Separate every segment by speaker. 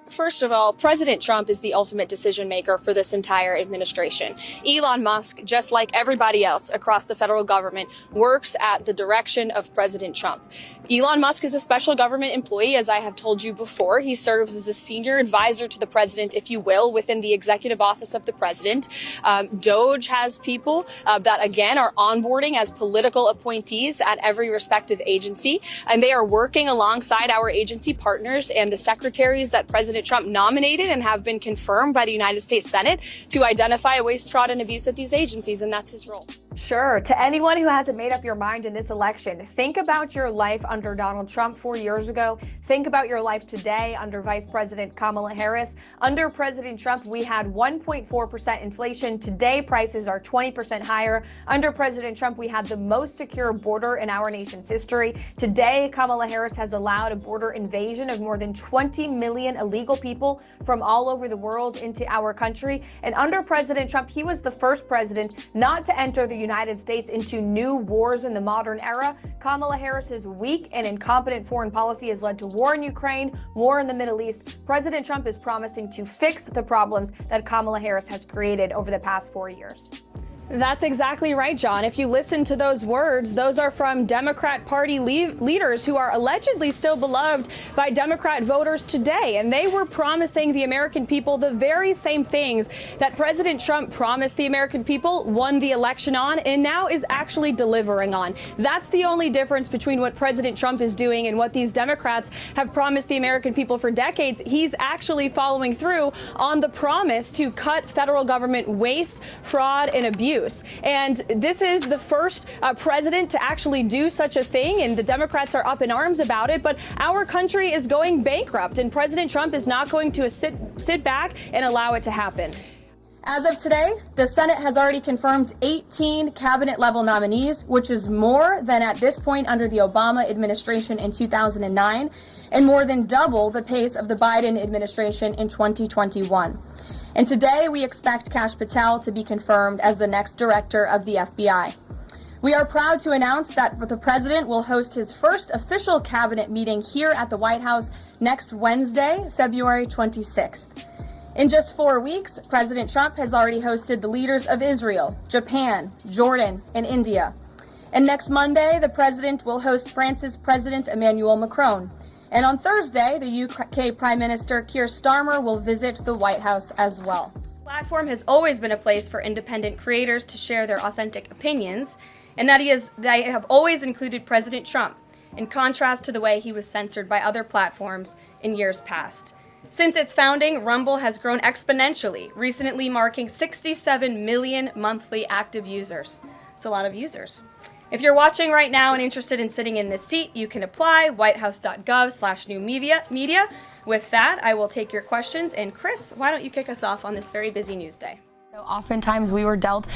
Speaker 1: First of all, President Trump is the ultimate decision maker for this entire administration. Elon Musk, just like everybody else across the federal government, works at the direction of President Trump. Elon Musk is a special government employee, as I have told you before. He serves as a senior advisor to the president, if you will, within the executive office of the president. DOJ has people that, again, are onboarding as political appointees at every respective agency, and they are working alongside our agency partners and the secretaries that President Trump nominated and have been confirmed by the United States Senate to identify waste, fraud, and abuse at these agencies, and that's his role.
Speaker 2: Sure. To anyone who hasn't made up your mind in this election, think about your life under Donald Trump 4 years ago. Think about your life today under Vice President Kamala Harris. Under President Trump, we had 1.4% inflation. Today, prices are 20% higher. Under President Trump, we had the most secure border in our nation's history. Today, Kamala Harris has allowed a border invasion of more than 20 million illegal people from all over the world into our country. And under President Trump, he was the first president not to enter the United States into new wars in the modern era. Kamala Harris's weak and incompetent foreign policy has led to war in Ukraine, war in the Middle East. President Trump is promising to fix the problems that Kamala Harris has created over the past 4 years.
Speaker 1: That's exactly right, John. If you listen to those words, those are from Democrat Party leaders who are allegedly still beloved by Democrat voters today. And they were promising the American people the very same things that President Trump promised the American people, won the election on, and now is actually delivering on. That's the only difference between what President Trump is doing and what these Democrats have promised the American people for decades. He's actually following through on the promise to cut federal government waste, fraud, and abuse. And this is the first president to actually do such a thing, and the Democrats are up in arms about it. But our country is going bankrupt, and President Trump is not going to sit back and allow it to happen. As of today, the Senate has already confirmed 18 cabinet-level nominees, which is more than at this point under the Obama administration in 2009, and more than double the pace of the Biden administration in 2021. And today, we expect Kash Patel to be confirmed as the next director of the FBI. We are proud to announce that the president will host his first official cabinet meeting here at the White House next Wednesday, February 26th. In just 4 weeks, President Trump has already hosted the leaders of Israel, Japan, Jordan, and India. And next Monday, the president will host France's President Emmanuel Macron. And on Thursday, the UK Prime Minister Keir Starmer will visit the White House as well. The platform has always been a place for independent creators to share their authentic opinions, and they have always included President Trump, in contrast to the way he was censored by other platforms in years past. Since its founding, Rumble has grown exponentially, recently marking 67 million monthly active users. It's a lot of users. If you're watching right now and interested in sitting in this seat, you can apply, whitehouse.gov/new-media. With that, I will take your questions. And Chris, why don't you kick us off on this very busy news day?
Speaker 3: Oftentimes we were dealt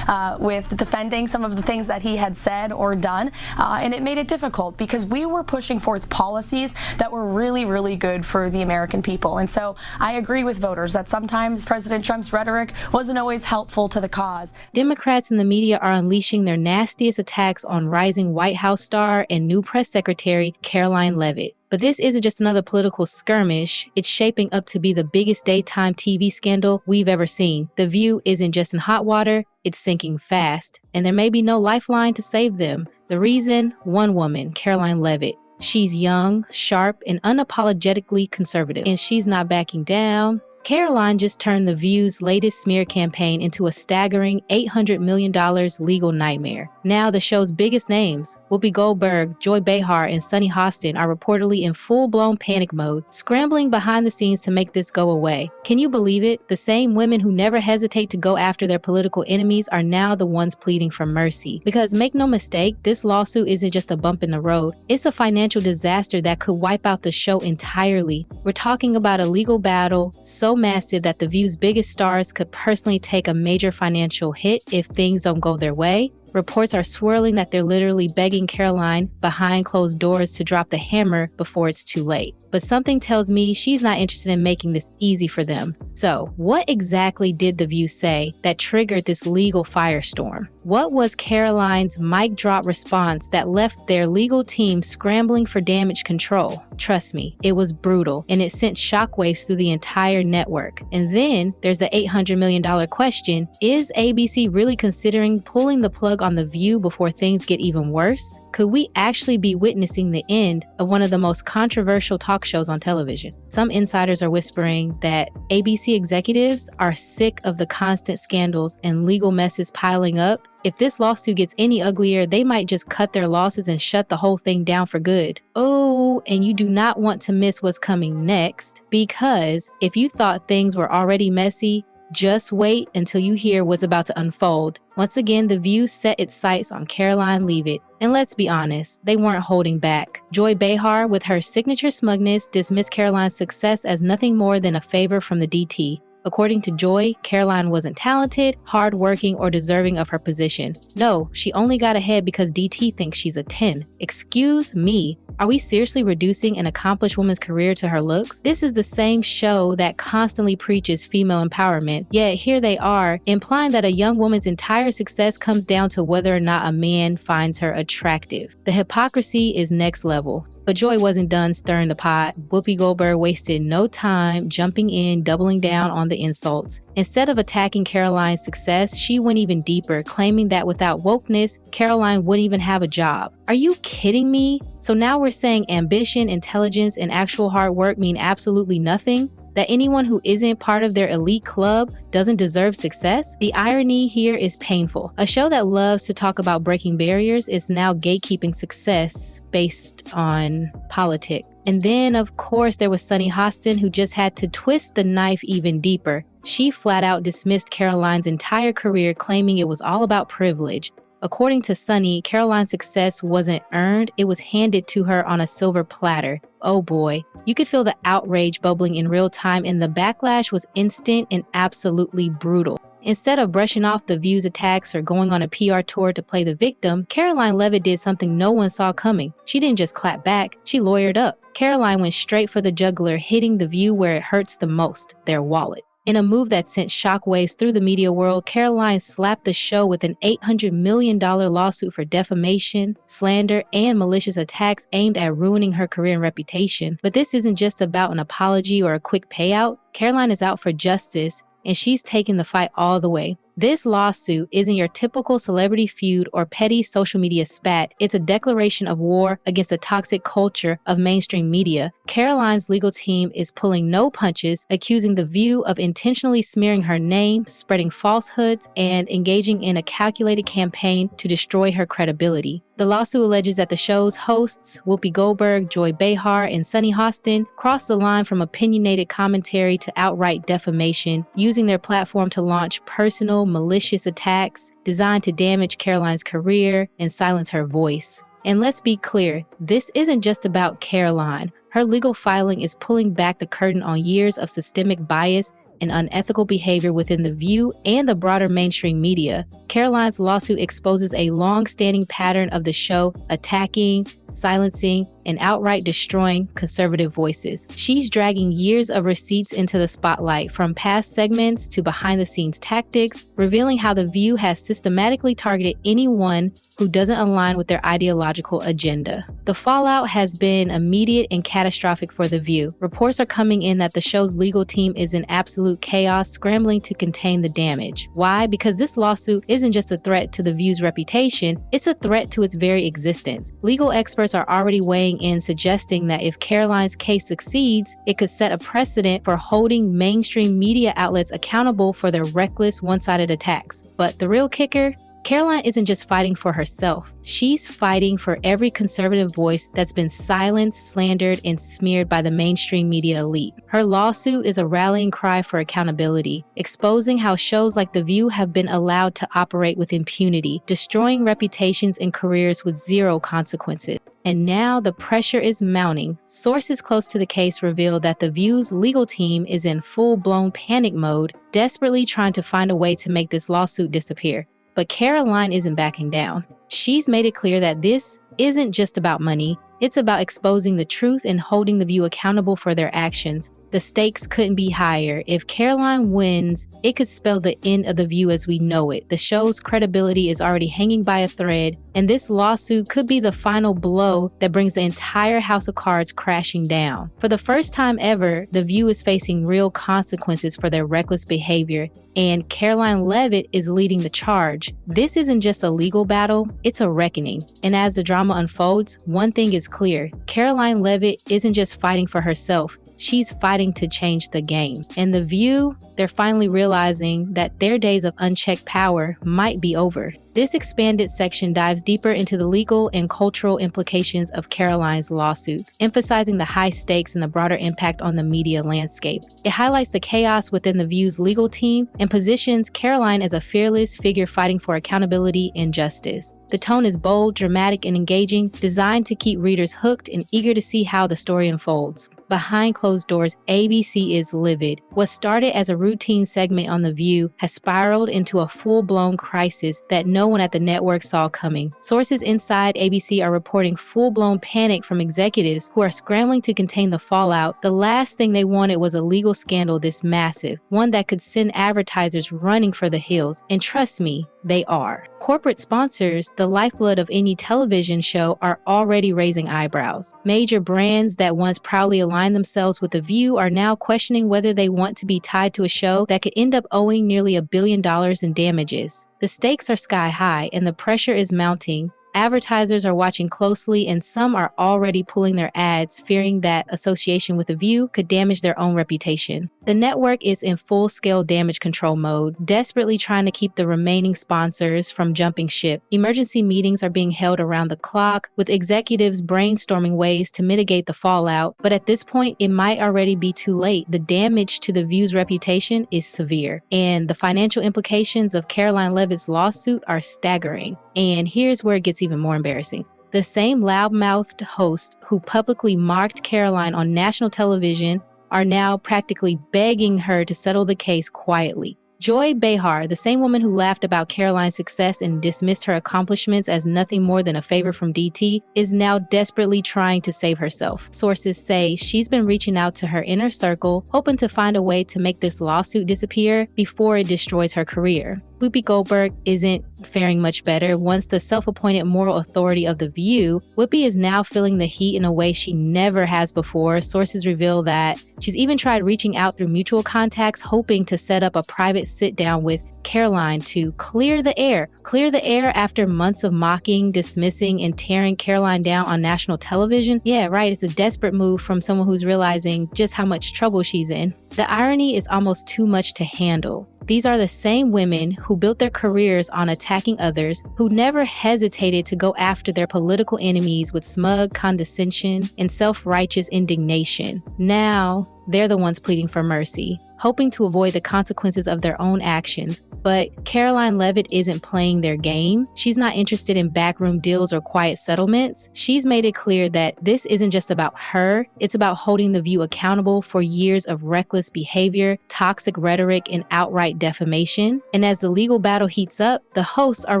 Speaker 3: with defending some of the things that he had said or done, and it made it difficult because we were pushing forth policies that were really, really good for the American people. And so I agree with voters that sometimes President Trump's rhetoric wasn't always helpful to the cause.
Speaker 4: Democrats and the media are unleashing their nastiest attacks on rising White House star and new press secretary Karoline Leavitt. But this isn't just another political skirmish. It's shaping up to be the biggest daytime TV scandal we've ever seen. The View isn't just in hot water, it's sinking fast. And there may be no lifeline to save them. The reason? One woman, Karoline Leavitt. She's young, sharp, and unapologetically conservative. And she's not backing down. Karoline just turned The View's latest smear campaign into a staggering $800 million legal nightmare. Now the show's biggest names, Whoopi Goldberg, Behar, and Sunny Hostin, are reportedly in full-blown panic mode, scrambling behind the scenes to make this go away. Can you believe it? The same women who never hesitate to go after their political enemies are now the ones pleading for mercy. Because make no mistake, this lawsuit isn't just a bump in the road. It's a financial disaster that could wipe out the show entirely. We're talking about a legal battle so massive that The View's biggest stars could personally take a major financial hit if things don't go their way. Reports are swirling that they're literally begging Karoline behind closed doors to drop the hammer before it's too late. But something tells me she's not interested in making this easy for them. So, what exactly did The View say that triggered this legal firestorm? What was Karoline's mic drop response that left their legal team scrambling for damage control? Trust me, it was brutal, and it sent shockwaves through the entire network. And then there's the $800 million question: is ABC really considering pulling the plug on The View before things get even worse? Could we actually be witnessing the end of one of the most controversial talk shows on television? Some insiders are whispering that ABC executives are sick of the constant scandals and legal messes piling up. If this lawsuit gets any uglier, they might just cut their losses and shut the whole thing down for good. Oh, and you do not want to miss what's coming next, because if you thought things were already messy, just wait until you hear what's about to unfold. Once again, The View set its sights on Karoline Leavitt. And let's be honest, they weren't holding back. Joy Behar, with her signature smugness, dismissed Karoline's success as nothing more than a favor from the DT. According to Joy, Karoline wasn't talented, hardworking, or deserving of her position. No, she only got ahead because DT thinks she's a 10. Excuse me. Are we seriously reducing an accomplished woman's career to her looks? This is the same show that constantly preaches female empowerment, yet here they are, implying that a young woman's entire success comes down to whether or not a man finds her attractive. The hypocrisy is next level. But Joy wasn't done stirring the pot. Whoopi Goldberg wasted no time jumping in, doubling down on the insults. Instead of attacking Karoline's success, she went even deeper, claiming that without wokeness, Karoline wouldn't even have a job. Are you kidding me? So now we're saying ambition, intelligence, and actual hard work mean absolutely nothing? That anyone who isn't part of their elite club doesn't deserve success? The irony here is painful. A show that loves to talk about breaking barriers is now gatekeeping success based on politics. And then, of course, there was Sunny Hostin, who just had to twist the knife even deeper. She flat out dismissed Karoline's entire career, claiming it was all about privilege. According to Sunny, Karoline's success wasn't earned, it was handed to her on a silver platter. Oh boy. You could feel the outrage bubbling in real time, and the backlash was instant and absolutely brutal. Instead of brushing off The View's attacks or going on a PR tour to play the victim, Karoline Leavitt did something no one saw coming. She didn't just clap back, she lawyered up. Karoline went straight for the jugular, hitting The View where it hurts the most, their wallet. In a move that sent shockwaves through the media world, Karoline slapped the show with an $800 million lawsuit for defamation, slander, and malicious attacks aimed at ruining her career and reputation. But this isn't just about an apology or a quick payout. Karoline is out for justice, and she's taking the fight all the way. This lawsuit isn't your typical celebrity feud or petty social media spat. It's a declaration of war against the toxic culture of mainstream media. Karoline's legal team is pulling no punches, accusing The View of intentionally smearing her name, spreading falsehoods, and engaging in a calculated campaign to destroy her credibility. The lawsuit alleges that the show's hosts, Whoopi Goldberg, Joy Behar, and Sunny Hostin, crossed the line from opinionated commentary to outright defamation, using their platform to launch personal, malicious attacks designed to damage Karoline's career and silence her voice. And let's be clear, this isn't just about Karoline. Her legal filing is pulling back the curtain on years of systemic bias and unethical behavior within The View and the broader mainstream media. Karoline's lawsuit exposes a long-standing pattern of the show attacking, silencing, and outright destroying conservative voices. She's dragging years of receipts into the spotlight, from past segments to behind-the-scenes tactics, revealing how The View has systematically targeted anyone who doesn't align with their ideological agenda. The fallout has been immediate and catastrophic for The View. Reports are coming in that the show's legal team is in absolute chaos, scrambling to contain the damage. Why? Because this lawsuit isn't just a threat to The View's reputation, it's a threat to its very existence. Legal experts are already weighing in, suggesting that if Karoline's case succeeds, it could set a precedent for holding mainstream media outlets accountable for their reckless, one-sided attacks. But the real kicker? Karoline isn't just fighting for herself. She's fighting for every conservative voice that's been silenced, slandered, and smeared by the mainstream media elite. Her lawsuit is a rallying cry for accountability, exposing how shows like The View have been allowed to operate with impunity, destroying reputations and careers with zero consequences. And now the pressure is mounting. Sources close to the case reveal that The View's legal team is in full-blown panic mode, desperately trying to find a way to make this lawsuit disappear. But Karoline isn't backing down. She's made it clear that this isn't just about money. It's about exposing the truth and holding The View accountable for their actions. The stakes couldn't be higher. If Karoline wins, it could spell the end of The View as we know it. The show's credibility is already hanging by a thread, and this lawsuit could be the final blow that brings the entire house of cards crashing down. For the first time ever, The View is facing real consequences for their reckless behavior, and Karoline Leavitt is leading the charge. This isn't just a legal battle, it's a reckoning. And as the drama unfolds, one thing is clear. Karoline Leavitt isn't just fighting for herself. She's fighting to change the game. And The View, they're finally realizing that their days of unchecked power might be over. This expanded section dives deeper into the legal and cultural implications of Karoline's lawsuit, emphasizing the high stakes and the broader impact on the media landscape. It highlights the chaos within The View's legal team and positions Karoline as a fearless figure fighting for accountability and justice. The tone is bold, dramatic, and engaging, designed to keep readers hooked and eager to see how the story unfolds. Behind closed doors, ABC is livid. What started as a routine segment on The View has spiraled into a full-blown crisis that no one at the network saw coming. Sources inside ABC are reporting full-blown panic from executives who are scrambling to contain the fallout. The last thing they wanted was a legal scandal this massive, one that could send advertisers running for the hills. And trust me, they are. Corporate sponsors, the lifeblood of any television show, are already raising eyebrows. Major brands that once proudly aligned themselves with The View are now questioning whether they want to be tied to a show that could end up owing nearly $1 billion in damages. The stakes are sky high and the pressure is mounting. Advertisers are watching closely, and some are already pulling their ads, fearing that association with The View could damage their own reputation. The network is in full-scale damage control mode, desperately trying to keep the remaining sponsors from jumping ship. Emergency meetings are being held around the clock, with executives brainstorming ways to mitigate the fallout, but at this point, it might already be too late. The damage to The View's reputation is severe, and the financial implications of Karoline Leavitt's lawsuit are staggering. And here's where it gets even more embarrassing. The same loudmouthed hosts who publicly mocked Karoline on national television are now practically begging her to settle the case quietly. Joy Behar, the same woman who laughed about Karoline's success and dismissed her accomplishments as nothing more than a favor from DT, is now desperately trying to save herself. Sources say she's been reaching out to her inner circle, hoping to find a way to make this lawsuit disappear before it destroys her career. Whoopi Goldberg isn't faring much better. Once the self-appointed moral authority of The View, Whoopi is now feeling the heat in a way she never has before. Sources reveal that she's even tried reaching out through mutual contacts, hoping to set up a private sit-down with Karoline to clear the air. Clear the air after months of mocking, dismissing, and tearing Karoline down on national television? Yeah, right, it's a desperate move from someone who's realizing just how much trouble she's in. The irony is almost too much to handle. These are the same women who built their careers on attacking others, who never hesitated to go after their political enemies with smug condescension and self-righteous indignation. Now, they're the ones pleading for mercy, hoping to avoid the consequences of their own actions. But Karoline Leavitt isn't playing their game. She's not interested in backroom deals or quiet settlements. She's made it clear that this isn't just about her, it's about holding The View accountable for years of reckless behavior, toxic rhetoric, and outright defamation. And as the legal battle heats up, the hosts are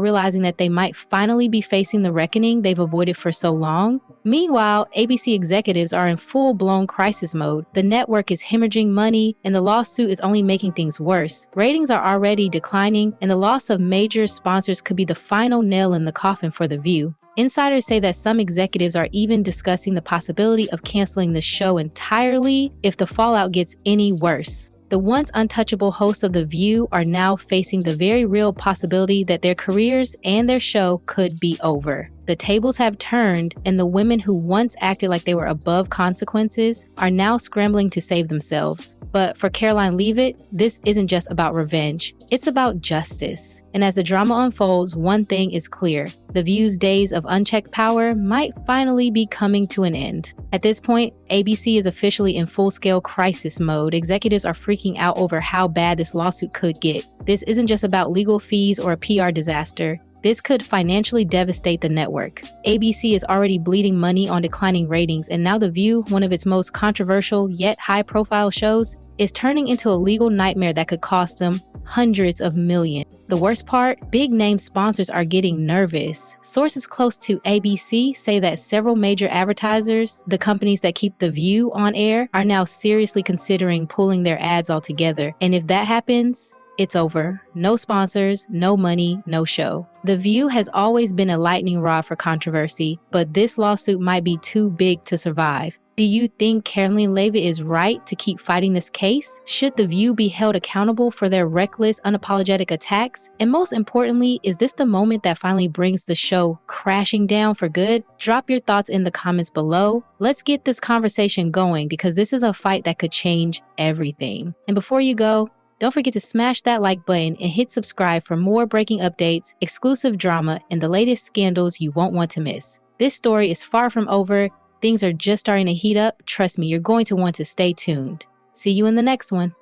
Speaker 4: realizing that they might finally be facing the reckoning they've avoided for so long. Meanwhile, ABC executives are in full-blown crisis mode. The network is hemorrhaging money, and the lawsuit is only making things worse. Ratings are already declining, and the loss of major sponsors could be the final nail in the coffin for The View. Insiders say that some executives are even discussing the possibility of canceling the show entirely if the fallout gets any worse. The once untouchable hosts of The View are now facing the very real possibility that their careers and their show could be over. The tables have turned, and the women who once acted like they were above consequences are now scrambling to save themselves. But for Karoline Leavitt, this isn't just about revenge. It's about justice. And as the drama unfolds, one thing is clear. The View's days of unchecked power might finally be coming to an end. At this point, ABC is officially in full-scale crisis mode. Executives are freaking out over how bad this lawsuit could get. This isn't just about legal fees or a PR disaster. This could financially devastate the network. ABC is already bleeding money on declining ratings, and now The View, one of its most controversial yet high-profile shows, is turning into a legal nightmare that could cost them hundreds of millions. The worst part, big-name sponsors are getting nervous. Sources close to ABC say that several major advertisers, the companies that keep The View on air, are now seriously considering pulling their ads altogether. And if that happens, it's over. No sponsors, no money, no show. The View has always been a lightning rod for controversy, but this lawsuit might be too big to survive. Do you think Karoline Leavitt is right to keep fighting this case? Should The View be held accountable for their reckless, unapologetic attacks? And most importantly, is this the moment that finally brings the show crashing down for good? Drop your thoughts in the comments below. Let's get this conversation going because this is a fight that could change everything. And before you go, don't forget to smash that like button and hit subscribe for more breaking updates, exclusive drama, and the latest scandals you won't want to miss. This story is far from over. Things are just starting to heat up. Trust me, you're going to want to stay tuned. See you in the next one.